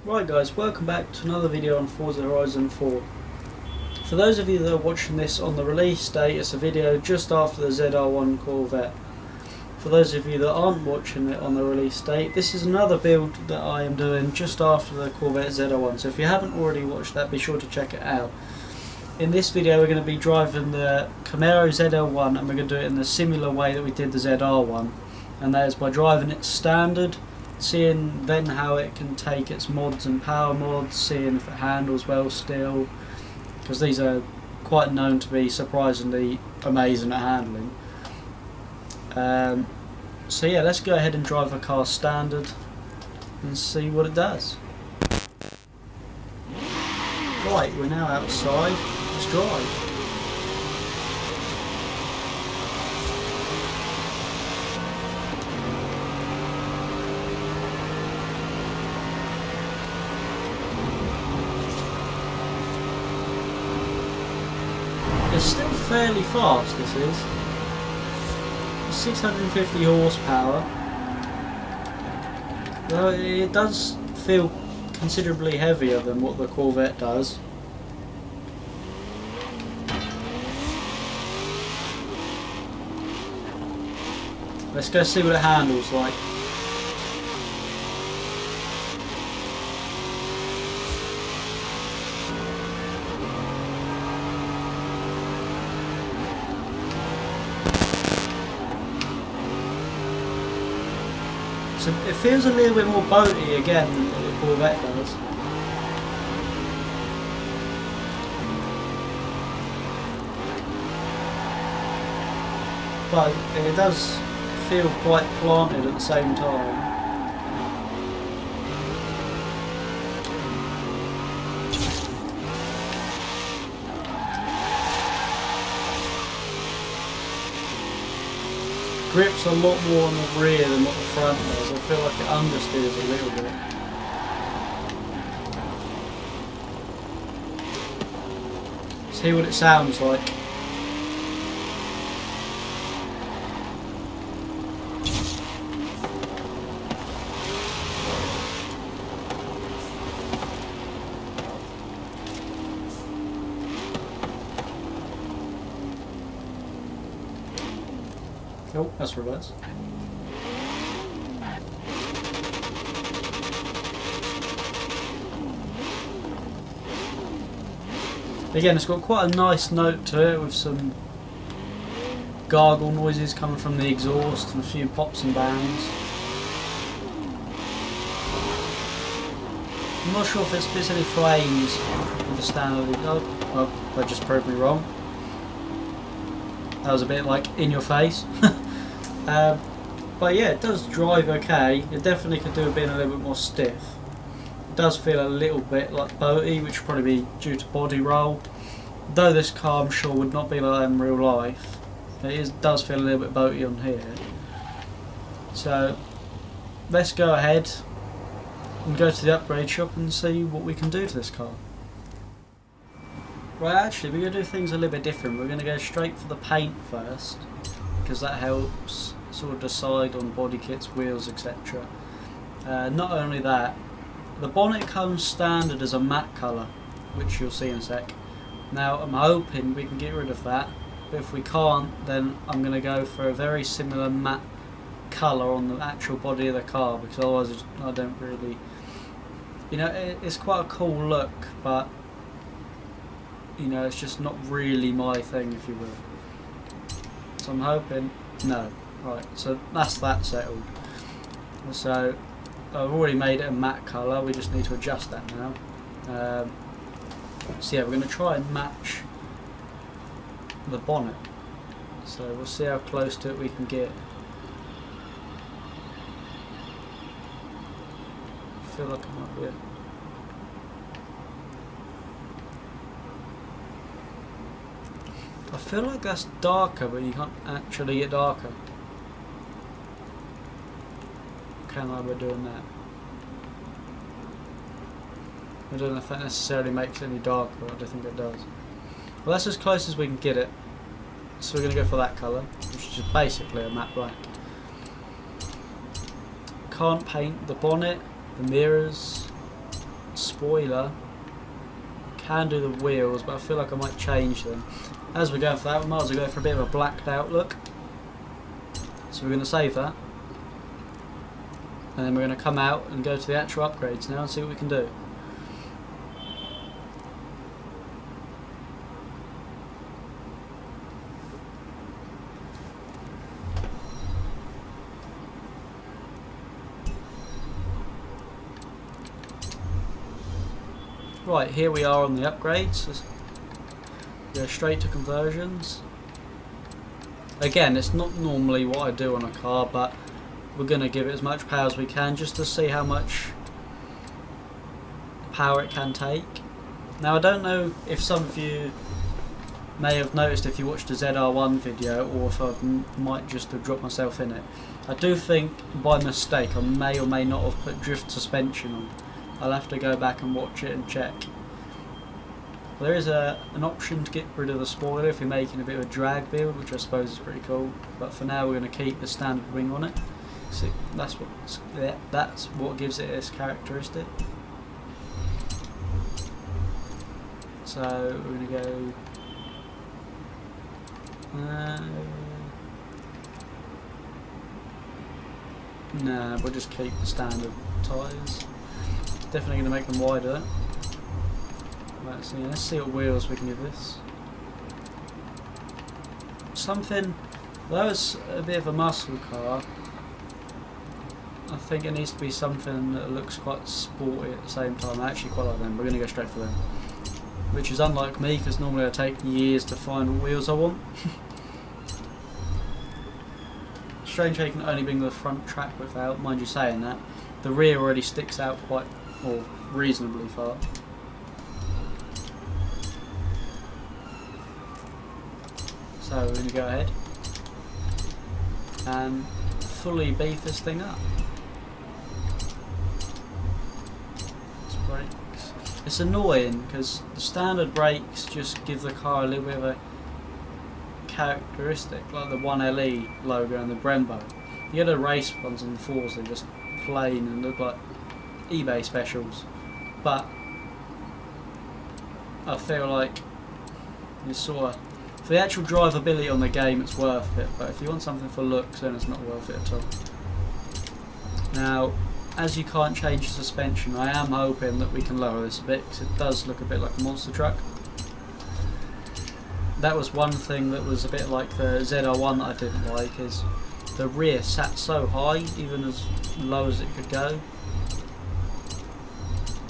Right guys, welcome back to another video on Forza Horizon 4. For those of you that are watching this on the release date, it's a video just after the ZL1 Corvette. For those of you that aren't watching it on the release date, this is another build that I am doing just after the Corvette ZL1. So if you haven't already watched that, be sure to check it out. In this video we're going to be driving the Camaro ZL1 and we're going to do it in the similar way that we did the ZR1. And that is by driving it standard, seeing then how it can take its mods and power mods, seeing if it handles well still, because these are quite known to be surprisingly amazing at handling. So yeah, let's go ahead and drive a car standard and see what it does. Right, we're now outside, let's drive. It's still fairly fast, this is. 650 horsepower. Though it does feel considerably heavier than what the Corvette does. Let's go see what it handles like. So it feels a little bit more boaty again than what the Corvette does. But it does feel quite planted at the same time. Grip's a lot more on the rear than what the front does. I feel like it understeers a little bit. See what it sounds like. Oh, that's reverse. Again, it's got quite a nice note to it with some gargle noises coming from the exhaust and a few pops and bangs. I'm not sure if it spits any flames with the standard. Oh, that just proved me wrong. That was a bit like in your face. But yeah, it does drive okay. It definitely could do with being a little bit more stiff. It does feel a little bit like boaty, which would probably be due to body roll. Though this car I'm sure would not be like that in real life. Does feel a little bit boaty on here. So let's go ahead and go to the upgrade shop and see what we can do to this car. Right, actually we're going to do things a little bit different. We're going to go straight for the paint first, because that helps sort of decide on body kits, wheels, etc. Not only that, the bonnet comes standard as a matte colour, which you'll see in a sec. Now I'm hoping we can get rid of that, but if we can't, then I'm going to go for a very similar matte colour on the actual body of the car, because otherwise I don't really, you know, it's quite a cool look, but you know, it's just not really my thing, if you will. So I'm hoping, no. Right, so that's that settled. So I've already made it a matte colour, we just need to adjust that now. So yeah, we're going to try and match the bonnet. So we'll see how close to it we can get. I feel like it might be it. I feel like that's darker, but you can't actually get darker. Can I by doing that? I don't know if that necessarily makes it any darker, I don't think it does. Well, that's as close as we can get it. So we're going to go for that colour, which is basically a matte black. Can't paint the bonnet, the mirrors, spoiler. Can do the wheels, but I feel like I might change them. As we're going for that, we might as well go for a bit of a blacked out look. So we're going to save that. And then we're going to come out and go to the actual upgrades now and see what we can do. Right, here we are on the upgrades. Let's go straight to conversions. Again, it's not normally what I do on a car, but we're going to give it as much power as we can just to see how much power it can take. Now I don't know if some of you may have noticed if you watched the ZR1 video, or if I might just have dropped myself in it. I do think by mistake I may or may not have put drift suspension on. I'll have to go back and watch it and check. There is an option to get rid of the spoiler if you're making a bit of a drag build, which I suppose is pretty cool. But for now we're going to keep the standard wing on it. So that's what gives it its characteristic. So we're going to go. Nah, we'll just keep the standard tyres. Definitely going to make them wider. Right, so yeah, let's see what wheels we can give this. Something, though it's a bit of a muscle car, I think it needs to be something that looks quite sporty at the same time. I actually quite like them. We're going to go straight for them. Which is unlike me, because normally I take years to find what wheels I want. Strange how you can only bring the front track width out, mind you saying that. The rear already sticks out quite, or reasonably far. So we're going to go ahead and fully beef this thing up. Brakes. It's annoying because the standard brakes just give the car a little bit of a characteristic, like the 1LE logo and the Brembo. You get the race ones on the FORZA, they're just plain and look like eBay specials, but I feel like it's sort of, for the actual drivability on the game it's worth it, but if you want something for looks then it's not worth it at all. Now, as you can't change the suspension, I am hoping that we can lower this a bit because it does look a bit like a monster truck. That was one thing that was a bit like the ZR1 that I didn't like, is the rear sat so high, even as low as it could go.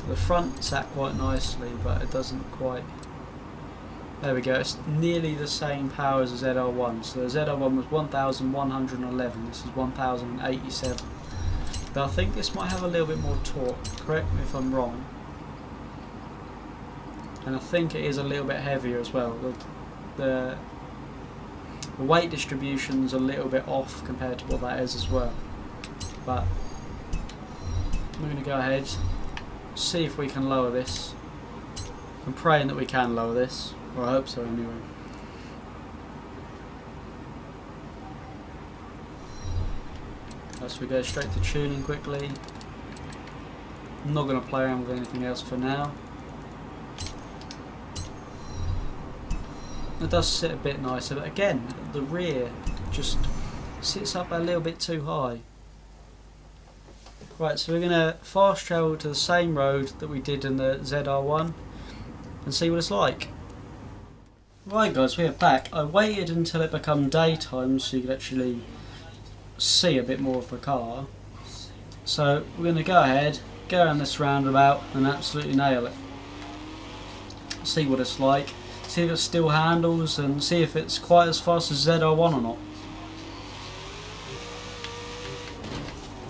The front sat quite nicely, but it doesn't quite. There we go, it's nearly the same power as the ZR1. So the ZR1 was 1111, this is 1087. But I think this might have a little bit more torque, correct me if I'm wrong. And I think it is a little bit heavier as well. The weight distribution's a little bit off compared to what that is as well. But we're going to go ahead, see if we can lower this. I'm praying that we can lower this, or I hope so anyway. So we go straight to tuning quickly. I'm not going to play around with anything else for now. It does sit a bit nicer, but again, the rear just sits up a little bit too high. Right, so we're going to fast travel to the same road that we did in the ZR1 and see what it's like. Right guys, we are back. I waited until it became daytime so you could actually see a bit more of the car. So we're going to go ahead, go around this roundabout and absolutely nail it. See what it's like. See if it still handles and see if it's quite as fast as ZR1 or not.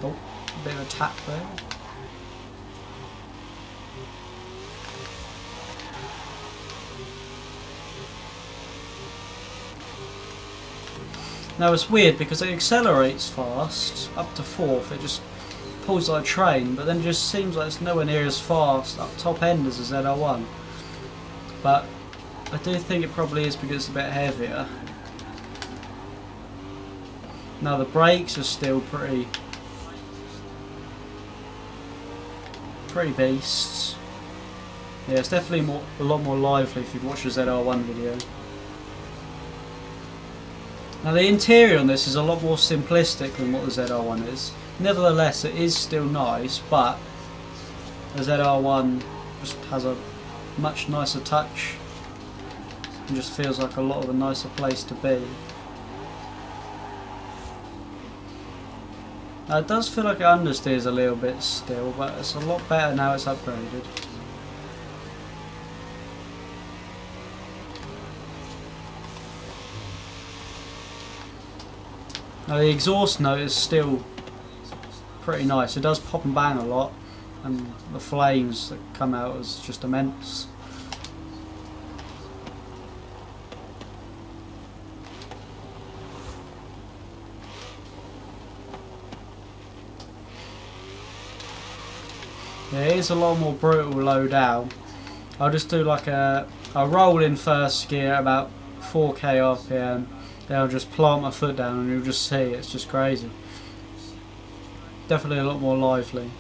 Oh, a bit of a tap there. Now it's weird because it accelerates fast, up to 4th, it just pulls like a train, but then it just seems like it's nowhere near as fast up top end as a ZR1. But I do think it probably is because it's a bit heavier. Now the brakes are still pretty beasts. Yeah, it's definitely a lot more lively if you've watched the ZL1 video. Now the interior on this is a lot more simplistic than what the ZL1 is. Nevertheless, it is still nice, but the ZL1 just has a much nicer touch and just feels like a lot of a nicer place to be. Now it does feel like it understeers a little bit still, but it's a lot better now it's upgraded. Now the exhaust note is still pretty nice. It does pop and bang a lot, and the flames that come out is just immense. Yeah, it is a lot more brutal low down. I'll just do like I'll roll in first gear about 4k RPM, then I'll just plant my foot down and you'll just see it's just crazy. Definitely a lot more lively.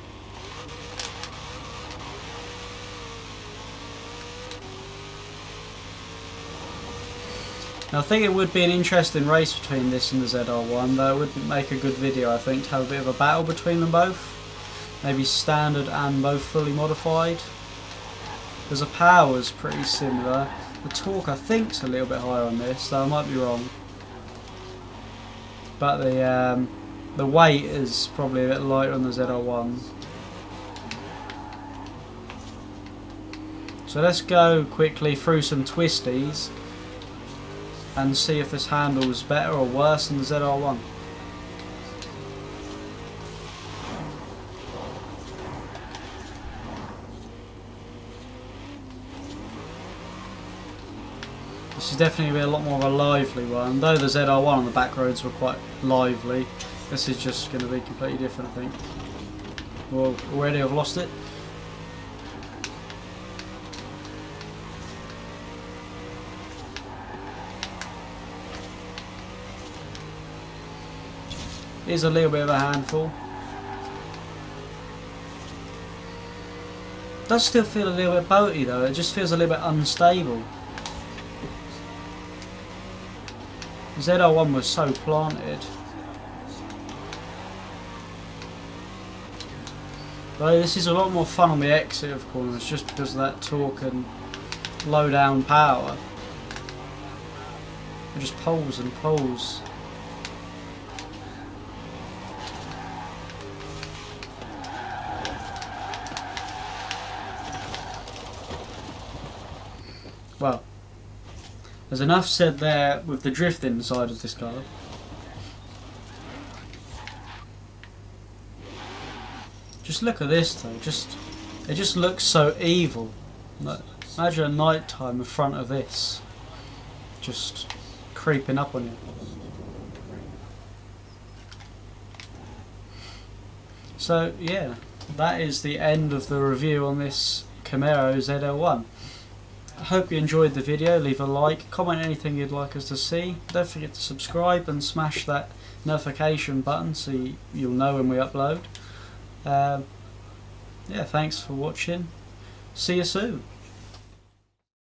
Now I think it would be an interesting race between this and the ZR1, though it would make a good video I think to have a bit of a battle between them both. Maybe standard and both fully modified. Because the power is pretty similar. The torque I think is a little bit higher on this, though I might be wrong. But the weight is probably a bit lighter on the ZR1. So let's go quickly through some twisties and see if this handles better or worse than the ZR1. This is definitely a lot more of a lively one, though the ZR1 on the back roads were quite lively. This is just going to be completely different, I think. Well, already I've lost it. It is a little bit of a handful. It does still feel a little bit boaty though, it just feels a little bit unstable. ZL1 was so planted. Though this is a lot more fun on the exit of corners just because of that torque and low down power. It just pulls and pulls. Well, there's enough said there with the drifting side of this car. Just look at this though, it just looks so evil. Like, imagine a night time in front of this, just creeping up on you. So yeah, that is the end of the review on this Camaro ZL1. I hope you enjoyed the video. Leave a like, comment anything you'd like us to see. Don't forget to subscribe and smash that notification button so you'll know when we upload. Yeah, thanks for watching. See you soon.